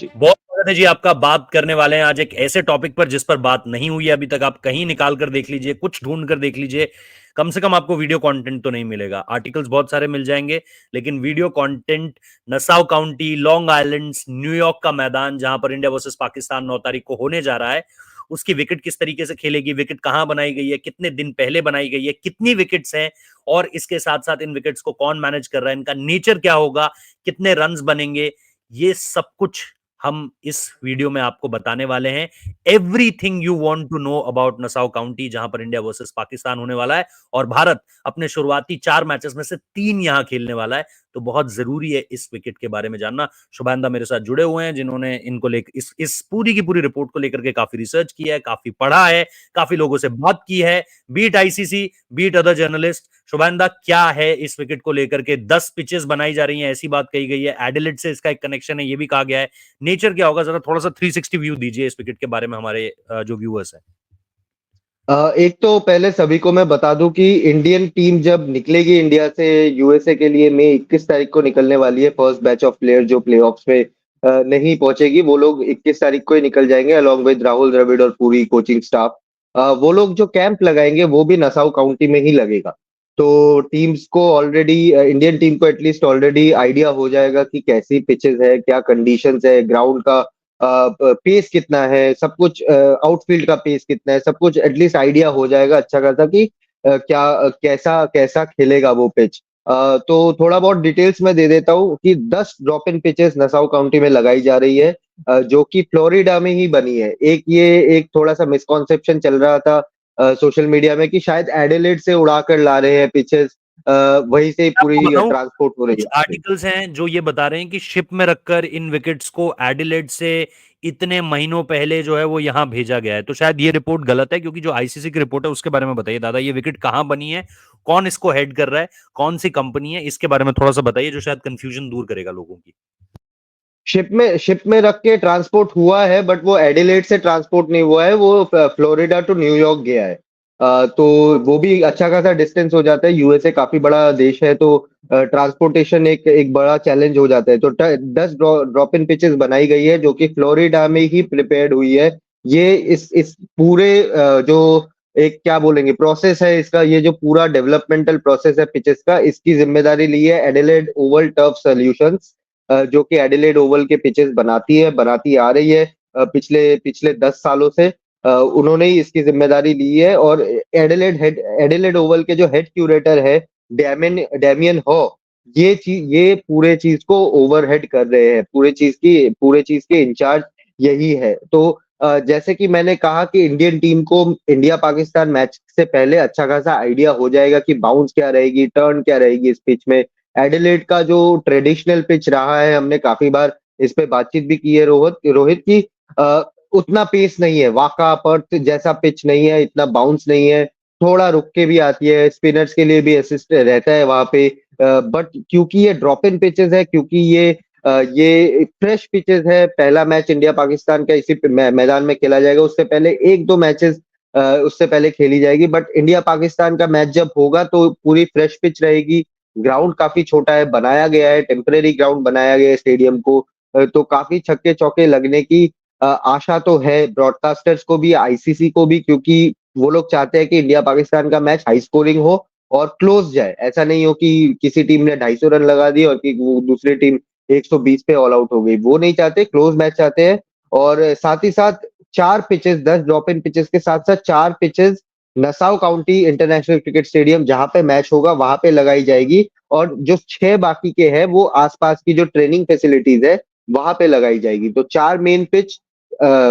जी। बहुत स्वागत है जी आपका। बात करने वाले हैं आज एक ऐसे टॉपिक पर जिस पर बात नहीं हुई है अभी तक। आप कहीं निकाल कर देख लीजिए, कुछ ढूंढ कर देख लीजिए, कम से कम आपको वीडियो कंटेंट तो नहीं मिलेगा। आर्टिकल्स बहुत सारे मिल जाएंगे, लेकिन video content Nassau county, long island, New York का मैदान जहां पर इंडिया वर्सेस पाकिस्तान 9 तारीख को होने जा रहा है, उसकी विकेट किस तरीके से खेलेगी, विकेट कहां बनाई गई है, कितने दिन पहले बनाई गई है, कितनी विकेट्स हैं, और इसके साथ साथ इन विकेट्स को कौन मैनेज कर रहा है, इनका नेचर क्या होगा, कितने रन्स बनेंगे, ये सब कुछ हम इस वीडियो में आपको बताने वाले हैं। Everything you want to know about Nassau County, जहां पर इंडिया वर्सेस पाकिस्तान होने वाला है और भारत अपने शुरुआती 4 मैचेस में से 3 यहां खेलने वाला है। तो बहुत जरूरी है इस विकेट के बारे में जानना। शुभानंदा मेरे साथ जुड़े हुए हैं, जिन्होंने इनको लेकर इस पूरी की पूरी रिपोर्ट को लेकर के काफी रिसर्च किया है, काफी पढ़ा है, काफी लोगों से बात की है, beat ICC, beat other journalist. Shubhananda, क्या है इस विकेट को लेकर के? 10 पिचेस बनाई जा रही हैं, ऐसी बात कही गई है। एडिलेड से इसका एक कनेक्शन है, ये भी कहा गया है। नेचर क्या होगा, जरा थोड़ा सा 360 व्यू दीजिए इस विकेट के बारे में हमारे जो व्यूअर्स हैं। एक तो पहले सभी को मैं बता दूं कि इंडियन टीम जब निकलेगी इंडिया से यूएसए के लिए मई 21 तारीख को निकलने वाली है। फर्स्ट बैच ऑफ प्लेयर जो प्लेऑफ्स में नहीं पहुंचेगी, वो लोग 21 तारीख को ही निकल जाएंगे अलॉन्ग विद राहुल द्रविड़ और पूरी कोचिंग स्टाफ। वो लोग जो कैंप लगाएंगे वो भी नसाउ काउंटी में ही लगेगा। तो टीम्स को ऑलरेडी, इंडियन टीम को एटलीस्ट ऑलरेडी आइडिया हो जाएगा कि कैसी पिचेस है, क्या कंडीशंस है, ग्राउंड का पेस कितना है, सब कुछ, आउटफील्ड का पेस कितना है, सब कुछ एटलीस्ट आइडिया हो जाएगा अच्छा खासा कि क्या कैसा कैसा खेलेगा वो पिच। तो थोड़ा बहुत डिटेल्स में दे देता हूँ कि 10 drop in pitches Nassau county में लगाई जा रही है, जो कि फ्लोरिडा में ही बनी है। एक थोड़ा सा मिसकॉन्सेप्शन चल रहा था सोशल मीडिया में कि शायद एडिलेड से उड़ा कर ला रहे हैं पिचेस, वहीं से आपको पूरी बताऊं, ट्रांसपोर्ट हो रही कुछ है। आर्टिकल्स हैं जो ये बता रहे हैं कि शिप में रखकर इन विकेट्स को एडिलेड से इतने महीनों पहले जो है वो यहां भेजा गया है। तो शायद ये रिपोर्ट गलत है, क्योंकि जो आईसीसी की रिपोर्ट है उसके बारे में बताइए दादा। ये विकेट कहां बनी है, कौन इसको हेड कर रहा है, कौन सी कंपनी है, इसके बारे में थोड़ा सा बताइए, जो शायद कंफ्यूजन दूर करेगा लोगों की। शिप में रख के ट्रांसपोर्ट हुआ है, बट वो एडिलेड से ट्रांसपोर्ट नहीं हुआ है, वो फ्लोरिडा टू न्यूयॉर्क गया है। तो वो भी अच्छा खासा डिस्टेंस हो जाता है, यूएसए काफी बड़ा देश है, तो ट्रांसपोर्टेशन एक एक बड़ा चैलेंज हो जाता है। तो 10 ड्रॉप इन पिचेस बनाई गई है जो कि फ्लोरिडा में ही प्रिपेयर्ड हुई है। ये इस पूरे जो एक क्या बोलेंगे प्रोसेस है इसका, ये जो पूरा डेवलपमेंटल प्रोसेस है पिचेस का, इसकी जिम्मेदारी ली है एडिलेड ओवल टर्फ सॉल्यूशंस, जो कि एडिलेड ओवल के पिचेस बनाती आ रही है पिछले पिछले 10 सालों से। उन्होंने ही इसकी जिम्मेदारी ली है। और एडिलेड ओवल के जो हेड क्यूरेटर है डैमियन हॉ, ये पूरे चीज को ओवरहेड कर रहे हैं, पूरे चीज के इंचार्ज यही है। तो जैसे कि मैंने कहा कि इंडियन टीम को इंडिया पाकिस्तान मैच से पहले अच्छा खासा आइडिया हो जाएगा कि बाउंस क्या रहेगी, टर्न क्या रहेगी इस पिच में। एडिलेड का जो ट्रेडिशनल पिच रहा है, हमने काफी बार इस पे बातचीत भी की है रोहित रोहित की, उतना पेस नहीं है, वाका पर्थ जैसा पिच नहीं है, इतना बाउंस नहीं है, थोड़ा रुक के भी आती है, स्पिनर्स के लिए भी असिस्ट रहता है वहां पे। बट क्योंकि ये ड्रॉप इन पिचेस है, क्योंकि ये फ्रेश पिचेस है, पहला मैच इंडिया पाकिस्तान का इसी मैदान में खेला जाएगा। उससे पहले एक दो मैचेस उससे पहले खेली जाएगी, बट इंडिया पाकिस्तान का मैच जब होगा तो पूरी फ्रेश पिच रहेगी। ग्राउंड काफी छोटा है, बनाया गया है, टेम्परेरी ग्राउंड बनाया गया है स्टेडियम को। तो काफी छक्के चौके लगने की आशा तो है ब्रॉडकास्टर्स को भी, आईसीसी को भी, क्योंकि वो लोग चाहते हैं कि इंडिया पाकिस्तान का मैच हाई स्कोरिंग हो और क्लोज जाए। ऐसा नहीं हो कि किसी टीम ने 250 रन लगा दिए और कि वो दूसरी टीम 120 पे ऑल आउट हो गई, वो नहीं चाहते, क्लोज मैच चाहते हैं। और साथ ही साथ 4 पिचेस, 10 ड्रॉप इन पिचेस के साथ साथ 4 pitches Nassau county international cricket stadium जहां पे मैच होगा वहां पे लगाई जाएगी। और जो 6 बाकी के हैं वो आसपास की जो ट्रेनिंग फैसिलिटीज है वहां पे लगाई जाएगी। तो 4 मेन पिच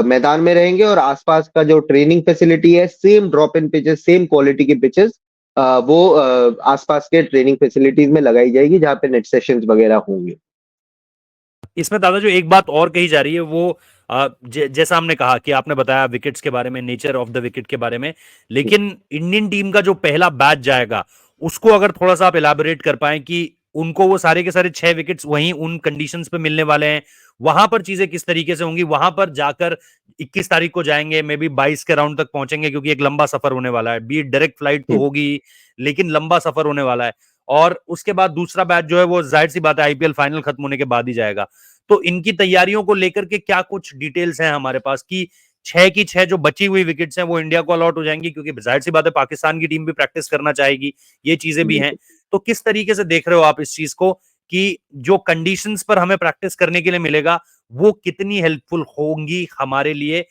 मैदान में रहेंगे और आसपास का जो ट्रेनिंग फैसिलिटी है, same drop in pitches, same quality की पिचेस वो आसपास के ट्रेनिंग फैसिलिटीज में लगाई जाएगी, जहाँ पे नेट सेशंस वगैरह होंगे। इसमें दादा जो एक बात और कही जा रही है वो जैसा हमने कहा कि आपने बताया विकेट्स के बारे में, नेचर ऑफ द विकेट के बारे में, लेकिन इंडियन टीम का जो पहला बैच जाएगा उसको अगर थोड़ा सा आप इलाबोरेट कर पाए कि उनको वो सारे के सारे 6 विकेट्स वहीं उन कंडीशंस पे मिलने वाले हैं, वहां पर चीजें किस तरीके से होंगी, वहां पर जाकर 21 तारीख को जाएंगे, मे बी 22 के राउंड तक पहुंचेंगे, क्योंकि एक लंबा सफर होने वाला है, बीट डायरेक्ट फ्लाइट तो होगी, लेकिन लंबा सफर होने वाला है। और उसके बाद दूसरा बैच जो है वो जाहिर सी बात है आईपीएल फाइनल खत्म होने के बाद ही जाएगा। तो इनकी तैयारियों को लेकर के क्या कुछ डिटेल्स हैं हमारे पास कि 6 की 6 जो बची हुई विकेट्स हैं वो इंडिया को अलॉट हो जाएंगी, क्योंकि जाहिर सी बात है पाकिस्तान की टीम भी प्रैक्टिस करना चाहेगी, ये चीजें भी हैं। तो किस तरीके से देख रहे हो आप इस चीज को कि जो कंडीशंस पर हमें प्रैक्टिस करने के लिए मिलेगा वो कितनी हेल्पफुल होंगी हमारे लिए?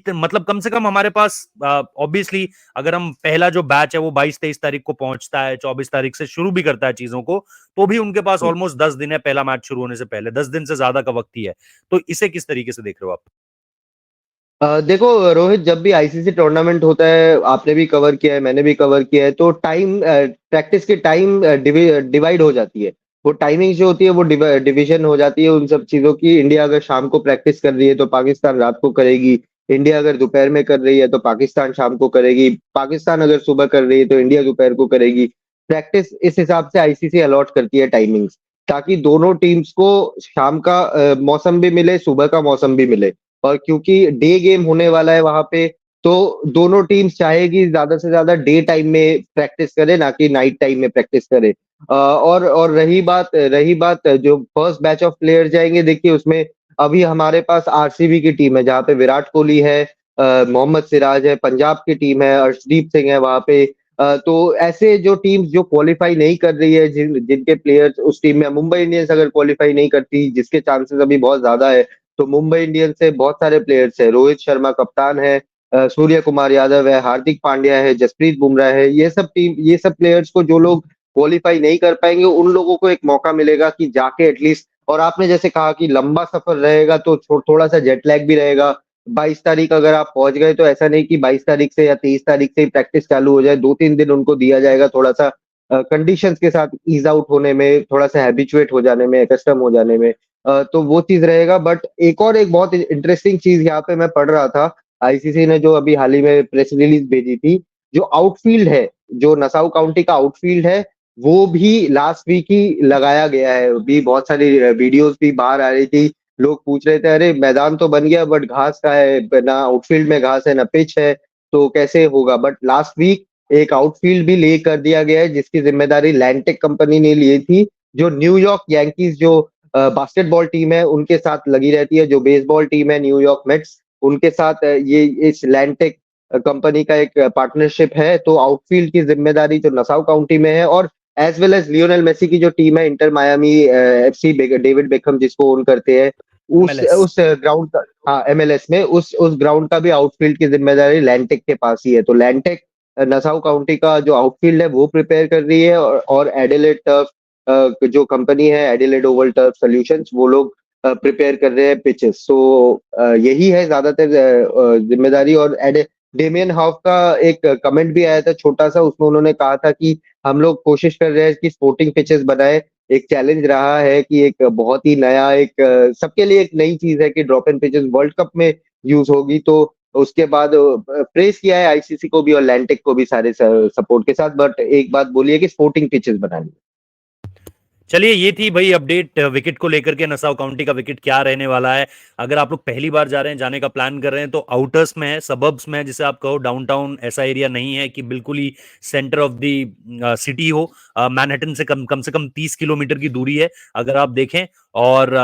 मतलब कम से कम हमारे पास ऑब्वियसली अगर हम पहला जो बैच है वो 22-23 तारीख को पहुंचता है, 24 तारीख से शुरू भी करता है चीजों को, तो भी उनके पास ऑलमोस्ट 10 दिन है पहला मैच शुरू होने से पहले, 10 दिन से ज्यादा का वक्त ही है। तो इसे किस तरीके से देख रहे हो आप? देखो रोहित, जब भी आईसीसी टूर्नामेंट होता है, आपने भी कवर किया है, मैंने भी कवर किया है, तो टाइम प्रैक्टिस की टाइम डिवाइड हो जाती है। वो टाइमिंग जो होती है वो डिवीजन हो जाती है उन सब चीजों की। इंडिया अगर शाम को प्रैक्टिस कर रही है तो पाकिस्तान रात को करेगी। इंडिया अगर दोपहर में कर रही है तो पाकिस्तान शाम को करेगी। पाकिस्तान अगर सुबह कर रही है तो इंडिया दोपहर को करेगी। प्रैक्टिस इस हिसाब से आईसीसी अलॉट करती है टाइमिंग्स, ताकि दोनों टीम्स को शाम का मौसम भी मिले, सुबह का मौसम भी मिले। और क्योंकि डे गेम होने वाला है वहां पे, तो दोनों टीम्स चाहेगी ज्यादा से ज्यादा डे टाइम में प्रैक्टिस करे, ना कि नाइट टाइम में प्रैक्टिस करे। और रही बात जो फर्स्ट बैच ऑफ प्लेयर जाएंगे, देखिए उसमें अभी हमारे पास आरसीबी की टीम है, जहाँ पे विराट कोहली है, मोहम्मद सिराज है, पंजाब की टीम है, अर्शदीप सिंह है वहां पे। तो ऐसे जो टीम्स जो क्वालिफाई नहीं कर रही है, जिनके प्लेयर्स उस टीम में, मुंबई इंडियंस अगर क्वालिफाई नहीं करती, जिसके चांसेस अभी बहुत ज्यादा है, तो मुंबई इंडियंस से बहुत सारे प्लेयर्स है। रोहित शर्मा कप्तान है, सूर्य कुमार यादव है, हार्दिक पांड्या है, जसप्रीत बुमराह है। ये सब प्लेयर्स को जो लोग क्वालिफाई नहीं कर पाएंगे, उन लोगों को एक मौका मिलेगा कि जाके एटलीस्ट, और आपने जैसे कहा कि लंबा सफर रहेगा तो थोड़ा सा जेट लैग भी रहेगा। 22 तारीख अगर आप पहुंच गए तो ऐसा नहीं कि 22 तारीख से या 23 तारीख से ही प्रैक्टिस चालू हो जाए। 2-3 दिन उनको दिया जाएगा थोड़ा सा कंडीशंस के साथ ईज आउट होने में, थोड़ा सा हैबिचुएट हो जाने में, कस्टम हो जाने में। तो वो चीज रहेगा। बट एक बहुत इंटरेस्टिंग चीज यहाँ पे मैं पढ़ रहा था, आईसीसी ने जो अभी हाल ही में प्रेस रिलीज भेजी थी, जो आउटफील्ड है, जो नसाउ काउंटी का आउटफील्ड है, वो भी लास्ट वीक ही लगाया गया है। अभी बहुत सारी वीडियोस भी बाहर आ रही थी, लोग पूछ रहे थे अरे मैदान तो बन गया बट घास का है ना, आउटफील्ड में घास है ना पिच है, तो कैसे होगा। बट लास्ट वीक एक आउटफील्ड भी ले कर दिया गया है, जिसकी जिम्मेदारी लैंडटेक कंपनी ने ली थी, जो न्यूयॉर्क यांकीज जो बास्केटबॉल टीम है उनके साथ लगी रहती है, जो बेसबॉल टीम है न्यूयॉर्क मेट्स उनके साथ ये इस लैंडटेक कंपनी का एक पार्टनरशिप है। तो आउटफील्ड की जिम्मेदारी जो नसाउ काउंटी में है, और as well as Lionel Messi की जो टीम है Inter Miami FC, David Beckham जिसको ओन करते हैं, MLS। उस ग्राउंड का, हाँ एमएलएस में उस ग्राउंड का भी आउटफील्ड की जिम्मेदारी लैंडटेक के पास ही है। तो लैंडटेक नसाउ काउंटी का जो आउटफील्ड है वो प्रिपेयर कर रही है, और एडिलेड टर्फ जो कंपनी है, एडिलेड ओवल टर्फ सॉल्यूशंस, वो लोग प्रिपेयर कर रहे हैं पिचेस। सो यही है ज्यादातर जिम्मेदारी। और डेमियन हाफ का एक कमेंट भी आया था छोटा सा, उसमें उन्होंने कहा था कि हम लोग कोशिश कर रहे हैं कि स्पोर्टिंग पिचेस बनाए। एक चैलेंज रहा है कि एक बहुत ही नया, एक सबके लिए एक नई चीज है कि drop in pitches world cup में यूज होगी। तो उसके बाद प्रेस किया है आईसीसी को भी और लैंडटेक को भी सारे सपोर्ट के साथ। बट एक बात बोलिए कि स्पोर्टिंग पिचेस बनानी। चलिए, ये थी भाई अपडेट विकेट को लेकर के, नसाउ काउंटी का विकेट क्या रहने वाला है। अगर आप लोग पहली बार जा रहे हैं, जाने का प्लान कर रहे हैं, तो आउटर्स में है, सबर्ब्स में है, जिसे आप कहो, डाउनटाउन ऐसा एरिया नहीं है कि बिल्कुल ही सेंटर ऑफ द सिटी हो। मैनहट्टन से कम 30 किलोमीटर की दूरी है अगर आप देखें। और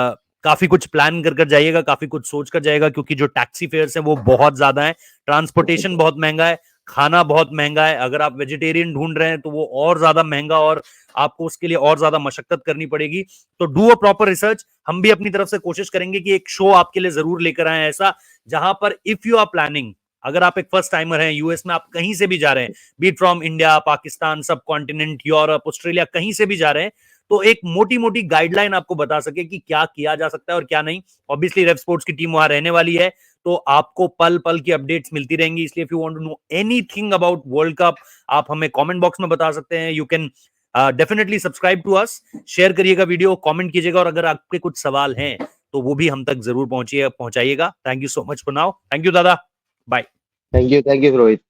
काफी कुछ प्लान कर जाइएगा, काफी कुछ सोच कर जाएगा, क्योंकि जो टैक्सी फेयर्स हैं वो बहुत ज्यादा है, ट्रांसपोर्टेशन बहुत महंगा है, खाना बहुत महंगा है। अगर आप वेजिटेरियन ढूंढ रहे हैं तो वो और ज्यादा महंगा, और आपको उसके लिए और ज्यादा मशक्कत करनी पड़ेगी। तो डू अ प्रॉपर रिसर्च। हम भी अपनी तरफ से कोशिश करेंगे कि एक शो आपके लिए जरूर लेकर आए ऐसा, जहां पर इफ यू आर प्लानिंग, अगर आप एक फर्स्ट टाइमर हैं, यूएस में आप कहीं से भी जा रहे हैं, बीट फ्रॉम इंडिया, पाकिस्तान, सब कॉन्टिनेंट, यूरोप, ऑस्ट्रेलिया, कहीं से भी जा रहे हैं, तो एक मोटी मोटी गाइडलाइन आपको बता सके कि क्या किया जा सकता है और क्या नहीं। ऑब्वियसली रेव स्पोर्ट्स की टीम वहां रहने वाली है, तो आपको पल पल की अपडेट्स मिलती रहेंगी। इसलिए if you want to know anything about World Cup, आप हमें कमेंट बॉक्स में बता सकते हैं। You can definitely subscribe to us, share करिएगा वीडियो, कमेंट कीजिएगा, और अगर आपके कुछ सवाल हैं तो वो भी हम तक जरूर पहुंचाइएगा। Thank you so much for now. Thank you dada, bye. Thank you Rohit.